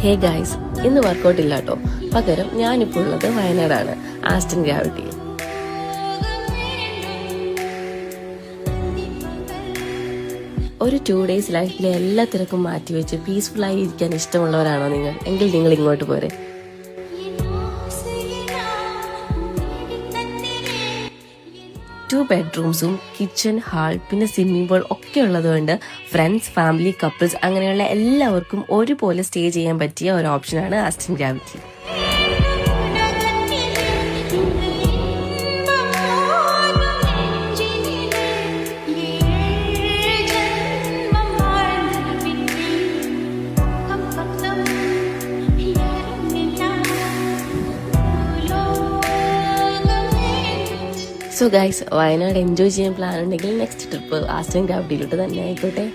Hey guys, ഇന്ന് workout ഇല്ല കേട്ടോ. പകരം ഞാനിപ്പോൾ ഉള്ളത് വയനാടാണ്, ആസ്റ്റൺ ഗ്രാവിറ്റി. ഒരു 2 days ലൈഫിലെ എല്ലാ തിരക്കും മാറ്റിവെച്ച് പീസ്ഫുള്ളായി ഇരിക്കാൻ ഇഷ്ടമുള്ളവരാണോ നിങ്ങൾ? എങ്കിൽ നിങ്ങൾ ഇങ്ങോട്ട് പോരെ. 2 bedrooms, കിച്ചൺ, ഹാൾ, പിന്നെ സ്വിമ്മിംഗ് പൂൾ ഒക്കെ ഉള്ളതുകൊണ്ട് ഫ്രണ്ട്സ്, ഫാമിലി, കപ്പിൾസ് അങ്ങനെയുള്ള എല്ലാവർക്കും ഒരുപോലെ സ്റ്റേ ചെയ്യാൻ പറ്റിയ ഒരു ഓപ്ഷനാണ് Aston gravity. So guys, Wayanad enjoy ചെയ്യാൻ പ്ലാൻ ഉണ്ടെങ്കിൽ നെക്സ്റ്റ് ട്രിപ്പ് ആസ്റ്റൺ ഗ്രാവിറ്റിയിലോട്ട് തന്നെ ആയിക്കോട്ടെ.